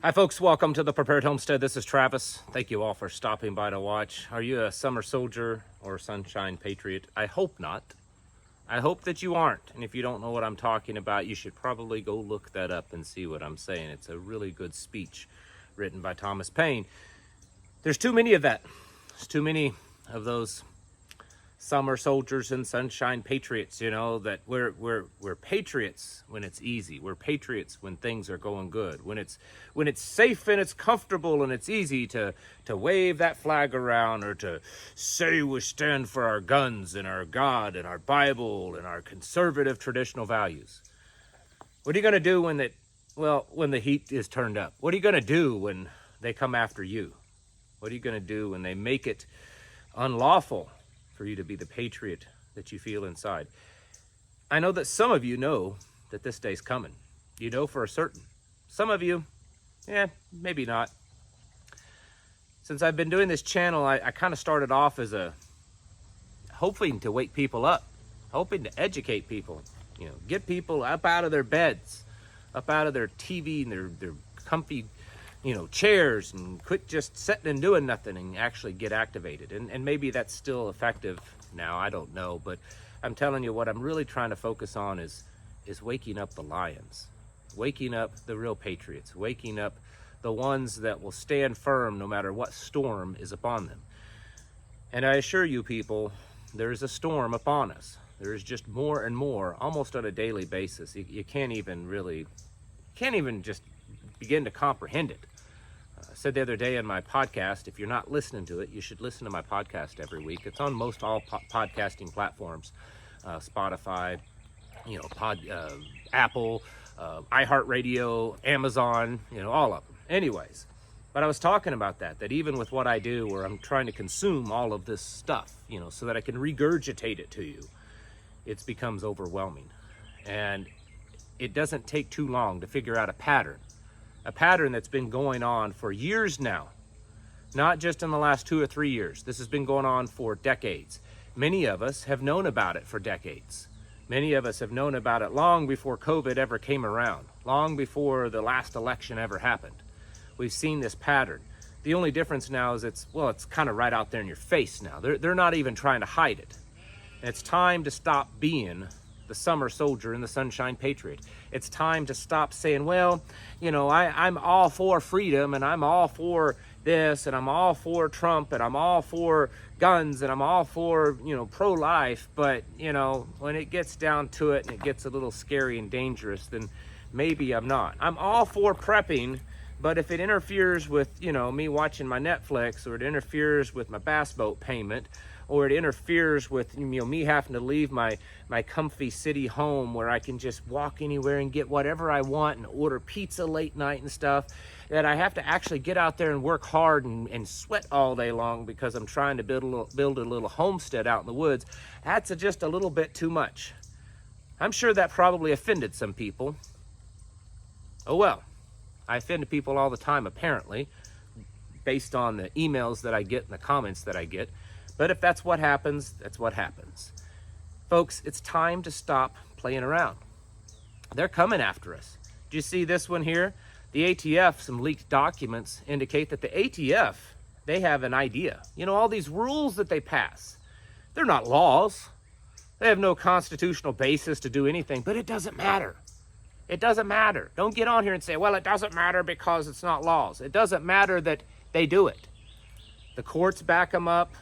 Hi folks, welcome to the Prepared Homestead. This is Travis. Thank you all for stopping by to watch. Are you a summer soldier or a sunshine patriot? I hope not. I hope that you aren't. And if you don't know what I'm talking about, you should probably go look that up and see what I'm saying. It's a really good speech written by Thomas Paine. There's too many of that. There's too many of those summer soldiers and sunshine patriots, you know, that we're patriots when it's easy. We're patriots when things are going good. When it's safe and it's comfortable and it's easy to wave that flag around or to say we stand for our guns and our God and our Bible and our conservative traditional values. What are you going to do when the heat is turned up? What are you going to do when they come after you? What are you going to do when they make it unlawful for you to be the patriot that you feel inside? I know that some of you know that this day's coming. You know for a certain. Some of you, maybe not. Since I've been doing this channel, I kind of started off as hoping to wake people up, hoping to educate people, get people up out of their beds, up out of their TV and their comfy chairs, and quit just sitting and doing nothing and actually get activated. And maybe that's still effective now, I don't know, but I'm telling you, what I'm really trying to focus on is waking up the lions, waking up the real patriots, waking up the ones that will stand firm no matter what storm is upon them. And I assure you people, there's a storm upon us. There is just more and more, almost on a daily basis. You can't even just begin to comprehend it. I said the other day in my podcast, if you're not listening to it, you should listen to my podcast every week. It's on most all podcasting platforms, Spotify, Apple, iHeartRadio, Amazon, all of them. Anyways, but I was talking about that even with what I do, where I'm trying to consume all of this stuff, so that I can regurgitate it to you, it becomes overwhelming. And it doesn't take too long to figure out a pattern that's been going on for years now, not just in the last 2 or 3 years. This has been going on for decades. Many of us have known about it for decades. Many of us have known about it long before COVID ever came around, long before the last election ever happened. We've seen this pattern. The only difference now is it's kind of right out there in your face now. They're not even trying to hide it. And it's time to stop being the summer soldier and the sunshine patriot. It's time to stop saying, I'm all for freedom and I'm all for this and I'm all for Trump and I'm all for guns and I'm all for, pro-life. But, when it gets down to it and it gets a little scary and dangerous, then maybe I'm not. I'm all for prepping, but if it interferes with, me watching my Netflix, or it interferes with my bass boat payment, or it interferes with me having to leave my comfy city home where I can just walk anywhere and get whatever I want and order pizza late night and stuff, that I have to actually get out there and work hard and sweat all day long because I'm trying to build a little homestead out in the woods, that's just a little bit too much. I'm sure that probably offended some people. Oh well, I offend people all the time apparently, based on the emails that I get and the comments that I get. But if that's what happens, that's what happens. Folks, it's time to stop playing around. They're coming after us. Do you see this one here? The ATF, some leaked documents indicate that the ATF, they have an idea. All these rules that they pass, they're not laws. They have no constitutional basis to do anything, but it doesn't matter. It doesn't matter. Don't get on here and say, it doesn't matter because it's not laws. It doesn't matter that they do it. The courts back them up.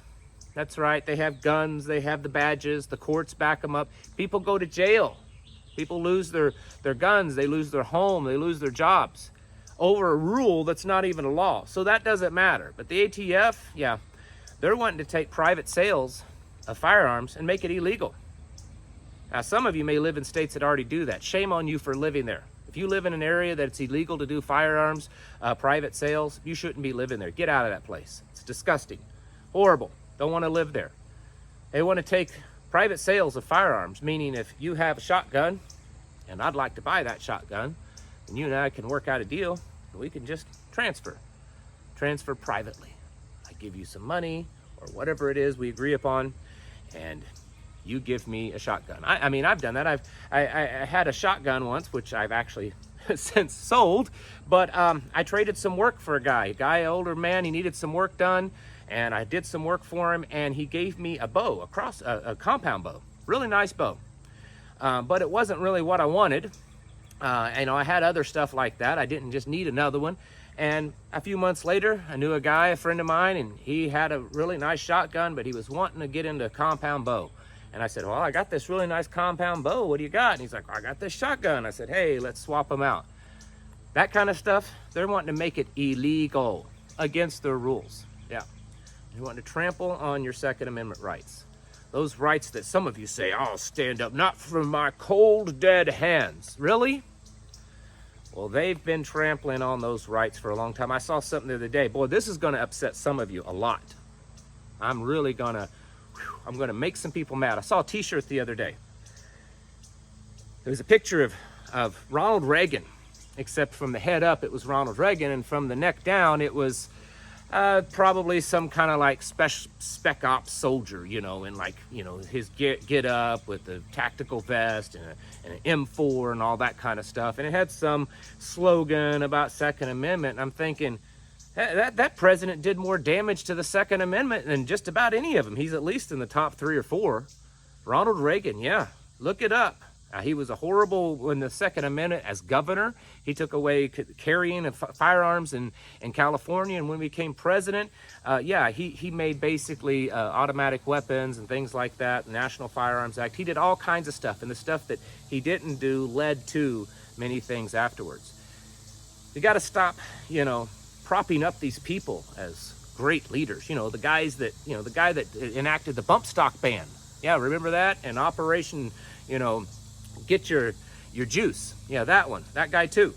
That's right, they have guns, they have the badges, the courts back them up. People go to jail. People lose their guns, they lose their home, they lose their jobs over a rule that's not even a law. So that doesn't matter. But the ATF, they're wanting to take private sales of firearms and make it illegal. Now, some of you may live in states that already do that. Shame on you for living there. If you live in an area that it's illegal to do firearms, private sales, you shouldn't be living there. Get out of that place. It's disgusting, horrible. Don't want to live there. They want to take private sales of firearms, meaning if you have a shotgun and I'd like to buy that shotgun, then you and I can work out a deal and we can just transfer privately. I give you some money or whatever it is we agree upon, and you give me a shotgun. I mean, I've done that. I had a shotgun once, which I've actually since sold, but I traded some work for a guy, older man. He needed some work done, and I did some work for him, and he gave me a bow, a compound bow, really nice bow, but it wasn't really what I wanted. I had other stuff like that. I didn't just need another one. And a few months later, I knew a friend of mine, and he had a really nice shotgun, but he was wanting to get into a compound bow. And I said, well, I got this really nice compound bow. What do you got? And he's like, I got this shotgun. I said, hey, let's swap them out. That kind of stuff, they're wanting to make it illegal, against their rules. Yeah. They want to trample on your Second Amendment rights. Those rights that some of you say, I'll stand up, not from my cold, dead hands. Really? Well, they've been trampling on those rights for a long time. I saw something the other day. Boy, this is going to upset some of you a lot. I'm really going to make some people mad. I saw a t-shirt the other day. There was a picture of Ronald Reagan, except from the head up, it was Ronald Reagan, and from the neck down, it was probably some kind of like spec ops soldier, his get up with the tactical vest and an M4 and all that kind of stuff. And it had some slogan about Second Amendment. And I'm thinking, that president did more damage to the Second Amendment than just about any of them. He's at least in the top 3 or 4. Ronald Reagan, yeah, look it up. He was a horrible in the Second Amendment as governor. He took away carrying of firearms in California, and when he became president, he made basically automatic weapons and things like that, the National Firearms Act. He did all kinds of stuff, and the stuff that he didn't do led to many things afterwards. You got to stop, propping up these people as great leaders. The guy that enacted the bump stock ban. Yeah, remember that? And Operation, Get your juice. Yeah, that guy too.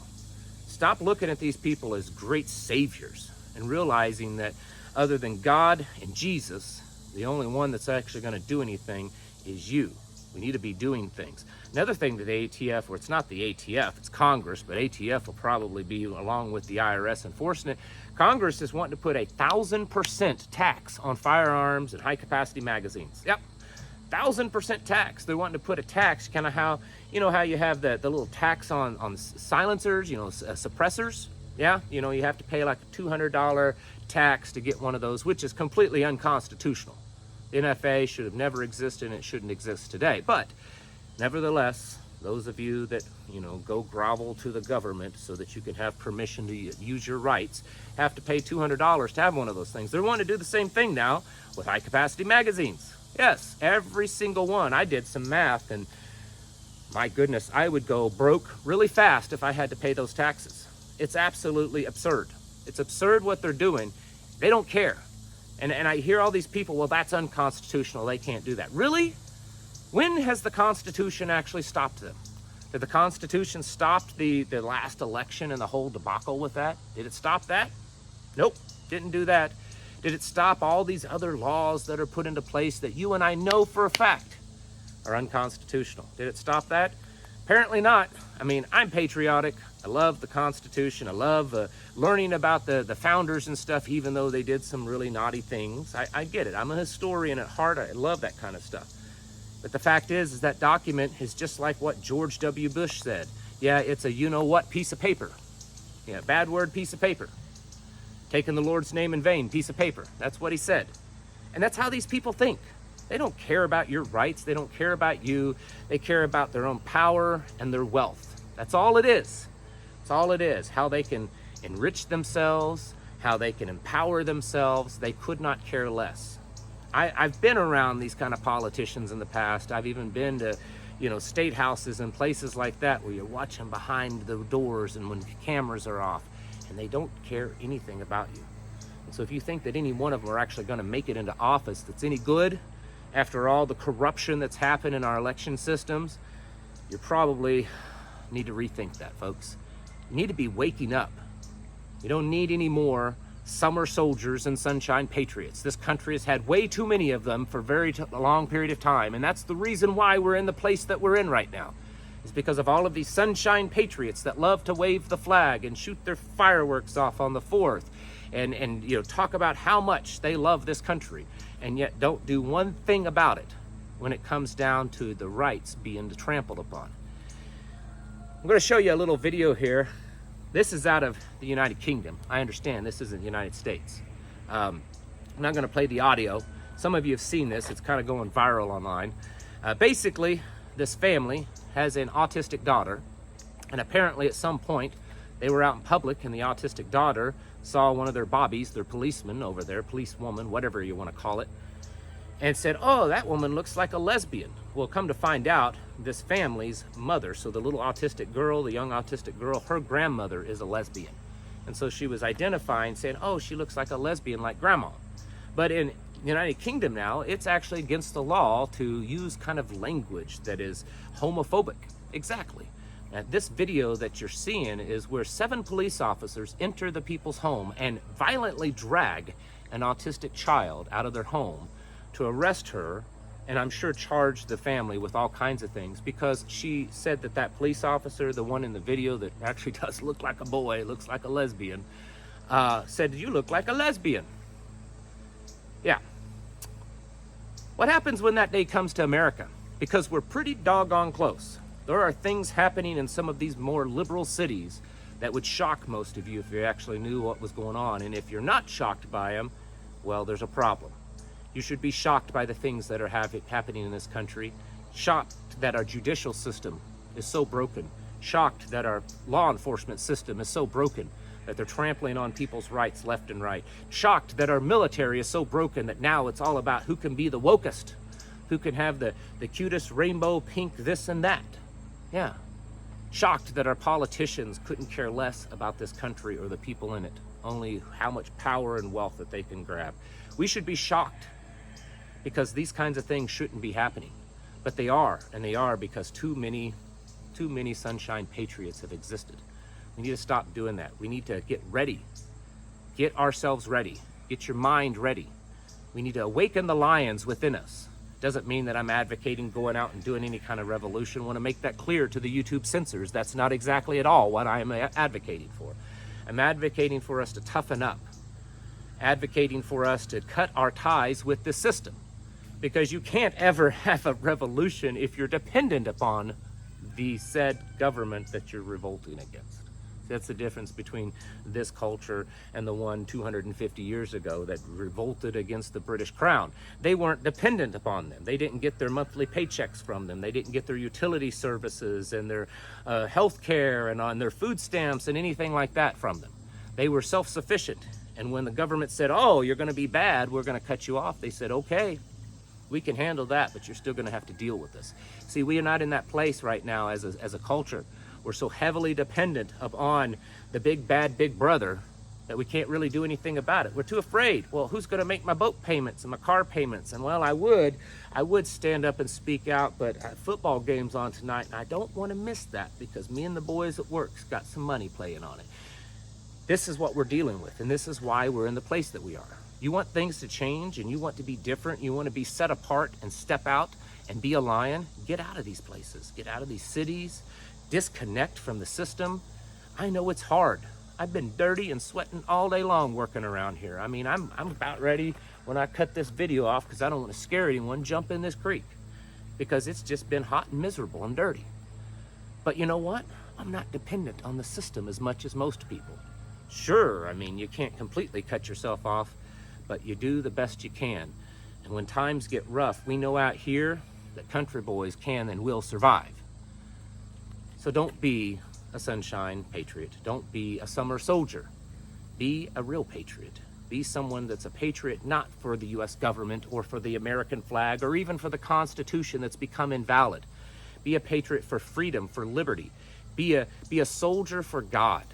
Stop looking at these people as great saviors and realizing that other than God and Jesus, the only one that's actually going to do anything is you. We need to be doing things. Another thing that the ATF, or it's not the ATF, it's Congress, but ATF will probably be along with the IRS enforcing it. Congress is wanting to put 1,000% tax on firearms and high capacity magazines. Yep. 1,000% tax. They're wanting to put a tax, kind of how you have the little tax on silencers, suppressors. Yeah, you have to pay like a $200 tax to get one of those, which is completely unconstitutional. The NFA should have never existed, and it shouldn't exist today. But nevertheless, those of you that go grovel to the government so that you can have permission to use your rights have to pay $200 to have one of those things. They're wanting to do the same thing now with high capacity magazines. Yes, every single one. I did some math, and my goodness, I would go broke really fast if I had to pay those taxes. It's absolutely absurd. It's absurd what they're doing. They don't care. And I hear all these people, well, that's unconstitutional. They can't do that. Really? When has the Constitution actually stopped them? Did the Constitution stop the last election and the whole debacle with that? Did it stop that? Nope, didn't do that. Did it stop all these other laws that are put into place that you and I know for a fact are unconstitutional? Did it stop that? Apparently not. I mean, I'm patriotic. I love the Constitution. I love learning about the founders and stuff, even though they did some really naughty things. I get it. I'm a historian at heart. I love that kind of stuff. But the fact is that document is just like what George W. Bush said. Yeah, it's a you-know-what piece of paper. Yeah, bad word piece of paper. Taking the Lord's name in vain, piece of paper. That's what he said. And that's how these people think. They don't care about your rights. They don't care about you. They care about their own power and their wealth. That's all it is. That's all it is. How they can enrich themselves, how they can empower themselves. They could not care less. I've been around these kind of politicians in the past. I've even been to, state houses and places like that where you're watching behind the doors and when the cameras are off. And they don't care anything about you. And so if you think that any one of them are actually going to make it into office that's any good, after all the corruption that's happened in our election systems, you probably need to rethink that, folks. You need to be waking up. You don't need any more summer soldiers and sunshine patriots. This country has had way too many of them for a very long period of time, and that's the reason why we're in the place that we're in right now. Is because of all of these sunshine patriots that love to wave the flag and shoot their fireworks off on the 4th and talk about how much they love this country and yet don't do one thing about it when it comes down to the rights being trampled upon. I'm going to show you a little video here. This is out of the United Kingdom. I understand this isn't the United States. I'm not going to play the audio. Some of you have seen this. It's kind of going viral online. Basically, this family has an autistic daughter, and apparently at some point they were out in public and the autistic daughter saw one of their bobbies, their policeman over there, policewoman, whatever you want to call it, and said, "Oh, that woman looks like a lesbian." Well, come to find out, this family's mother, so the little autistic girl, the young autistic girl, her grandmother is a lesbian. And so she was identifying, saying, "Oh, she looks like a lesbian like grandma." But in the United Kingdom now, it's actually against the law to use kind of language that is homophobic. Exactly. Now, this video that you're seeing is where 7 police officers enter the people's home and violently drag an autistic child out of their home to arrest her, and I'm sure charge the family with all kinds of things, because she said that that police officer, the one in the video that actually does look like a boy, looks like a lesbian, said, "You look like a lesbian." Yeah. What happens when that day comes to America? Because we're pretty doggone close. There are things happening in some of these more liberal cities that would shock most of you if you actually knew what was going on. And if you're not shocked by them, well, there's a problem. You should be shocked by the things that are happening in this country, shocked that our judicial system is so broken, shocked that our law enforcement system is so broken that they're trampling on people's rights left and right, shocked that our military is so broken that now it's all about who can be the wokest, who can have the cutest rainbow pink this and that. Yeah. Shocked that our politicians couldn't care less about this country or the people in it, only how much power and wealth that they can grab. We should be shocked, because these kinds of things shouldn't be happening. But they are, and they are because too many sunshine patriots have existed. We need to stop doing that. We need to get ready. Get ourselves ready. Get your mind ready. We need to awaken the lions within us. Doesn't mean that I'm advocating going out and doing any kind of revolution. I want to make that clear to the YouTube censors. That's not exactly at all what I am advocating for. I'm advocating for us to toughen up. Advocating for us to cut our ties with the system. Because you can't ever have a revolution if you're dependent upon the said government that you're revolting against. That's the difference between this culture and the one 250 years ago that revolted against the British Crown. They weren't dependent upon them. They didn't get their monthly paychecks from them. They didn't get their utility services and their health care and on their food stamps and anything like that from them. They were self-sufficient. And when the government said, "Oh, you're going to be bad, we're going to cut you off," they said, "Okay, we can handle that, but you're still going to have to deal with this." See, we are not in that place right now as a culture. We're so heavily dependent upon the big bad big brother that we can't really do anything about it. We're too afraid. Well, who's going to make my boat payments and my car payments? And well, I would stand up and speak out, but football game's on tonight, and I don't want to miss that because me and the boys at work's got some money playing on it. This is what we're dealing with, and this is why we're in the place that we are. You want things to change, and you want to be different, you want to be set apart and step out and be a lion, get out of these places, get out of these cities, disconnect from the system. I know it's hard. I've been dirty and sweating all day long working around here. I mean, I'm about ready when I cut this video off, because I don't want to scare anyone, jump in this creek, because it's just been hot and miserable and dirty. But you know what? I'm not dependent on the system as much as most people. Sure, I mean, you can't completely cut yourself off, but you do the best you can. And when times get rough, we know out here that country boys can and will survive. So don't be a sunshine patriot. Don't be a summer soldier. Be a real patriot. Be someone that's a patriot not for the US government or for the American flag or even for the Constitution that's become invalid. Be a patriot for freedom, for liberty. Be a soldier for God.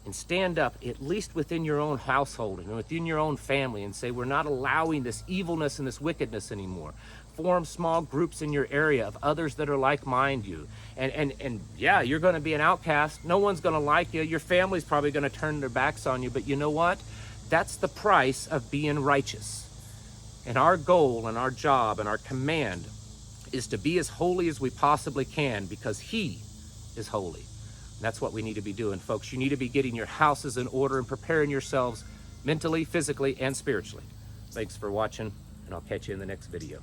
And stand up, at least within your own household and within your own family, and say, we're not allowing this evilness and this wickedness anymore. Form small groups in your area of others that are like-minded you. And yeah, you're going to be an outcast. No one's going to like you. Your family's probably going to turn their backs on you. But you know what? That's the price of being righteous. And our goal and our job and our command is to be as holy as we possibly can, because He is holy. And that's what we need to be doing, folks. You need to be getting your houses in order and preparing yourselves mentally, physically, and spiritually. Thanks for watching, and I'll catch you in the next video.